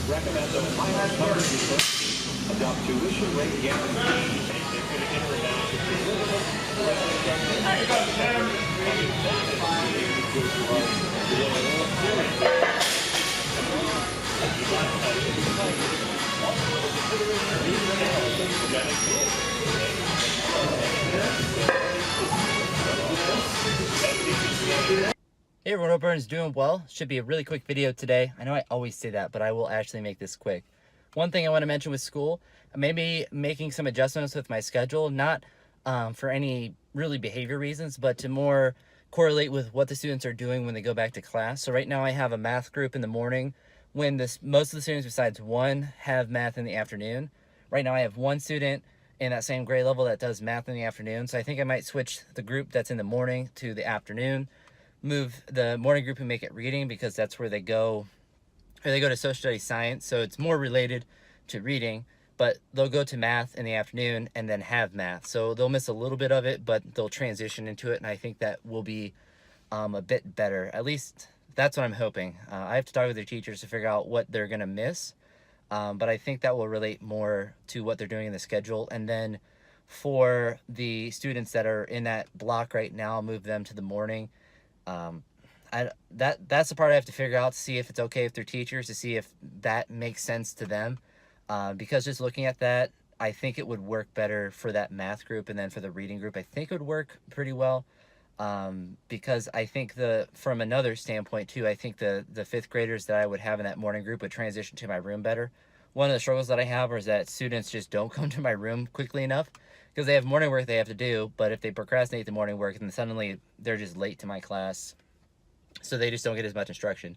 Recommend the finance coverage adopt tuition rate guarantee. Hey everyone, hope everyone's doing well. Should be a really quick video today. I know I always say that, but I will actually make this quick. One thing I want to mention with school, maybe making some adjustments with my schedule, not for any really behavior reasons, but to more correlate with what the students are doing when they go back to class. So right now I have a math group in the morning when most of the students besides one have math in the afternoon. Right now I have one student in that same grade level that does math in the afternoon. So I think I might switch the group that's in the morning to the afternoon, move the morning group and make it reading, because that's where they go, or they go to social studies science, so it's more related to reading, but they'll go to math in the afternoon and then have math, so they'll miss a little bit of it, but they'll transition into it, and I think that will be a bit better. At least that's what I'm hoping. I have to talk with their teachers to figure out what they're gonna miss, but I think that will relate more to what they're doing in the schedule. And then for the students that are in that block right now, I'll move them to the morning. That's the part I have to figure out to see if it's okay with their teachers, to see if that makes sense to them, because just looking at that, I think it would work better for that math group, and then for the reading group I think it would work pretty well, because I think from another standpoint too, I think the fifth graders that I would have in that morning group would transition to my room better. One of the struggles that I have is that students just don't come to my room quickly enough, because they have morning work they have to do, but if they procrastinate the morning work, then suddenly they're just late to my class, so they just don't get as much instruction.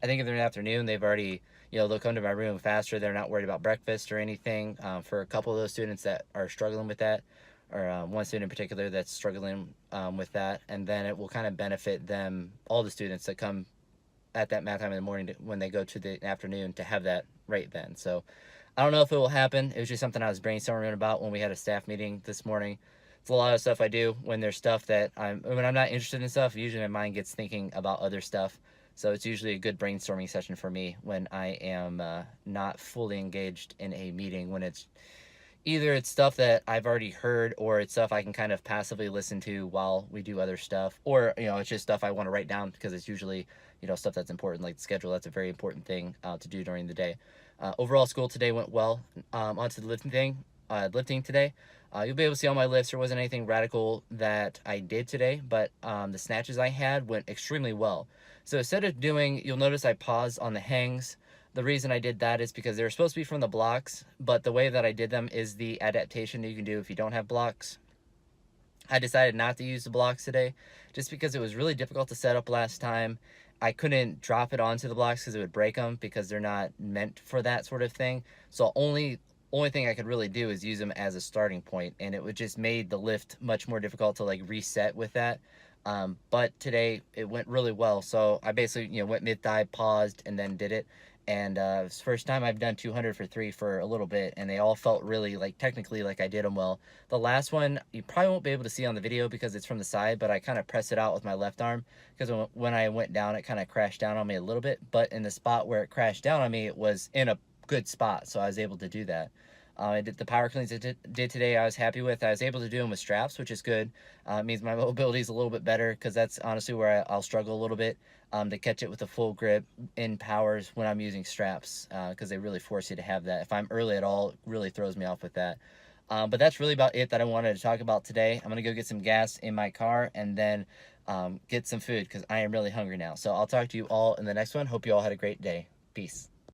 I think if they're in the afternoon, they've already, they'll come to my room faster. They're not worried about breakfast or anything. For a couple of those students that are struggling with that, or one student in particular that's struggling with that, and then it will kind of benefit them, all the students that come at that math time in the morning when they go to the afternoon, to have that right then. So I don't know if it will happen. It was just something I was brainstorming about when we had a staff meeting this morning. It's a lot of stuff I do when there's stuff that when I'm not interested in stuff, usually my mind gets thinking about other stuff. So it's usually a good brainstorming session for me when I am not fully engaged in a meeting, when it's either it's stuff that I've already heard, or it's stuff I can kind of passively listen to while we do other stuff, or it's just stuff I want to write down, because it's usually stuff that's important, like the schedule. That's a very important thing to do during the day. Overall, school today went well. Onto the lifting today. You'll be able to see all my lifts. There wasn't anything radical that I did today, but the snatches I had went extremely well. So instead of you'll notice I paused on the hangs. The reason I did that is because they were supposed to be from the blocks, but the way that I did them is the adaptation that you can do if you don't have blocks. I decided not to use the blocks today, just because it was really difficult to set up last time. I couldn't drop it onto the blocks because it would break them, because they're not meant for that sort of thing. So only thing I could really do is use them as a starting point, and it would just made the lift much more difficult to like reset with that. But today it went really well. So I basically went mid-thigh, paused, and then did it. And it's the first time I've done 200 for 3 for a little bit, and they all felt really, technically like I did them well. The last one, you probably won't be able to see on the video because it's from the side, but I kind of pressed it out with my left arm, because when I went down, it kind of crashed down on me a little bit. But in the spot where it crashed down on me, it was in a good spot, so I was able to do that. I did the power cleans I did today. I was happy with. I was able to do them with straps, which is good. It means my mobility is a little bit better, because that's honestly where I'll struggle a little bit, to catch it with a full grip in powers when I'm using straps, because they really force you to have that. If I'm early at all, it really throws me off with that. But that's really about it that I wanted to talk about today. I'm gonna go get some gas in my car, and then get some food, because I am really hungry now. So I'll talk to you all in the next one. Hope you all had a great day. Peace.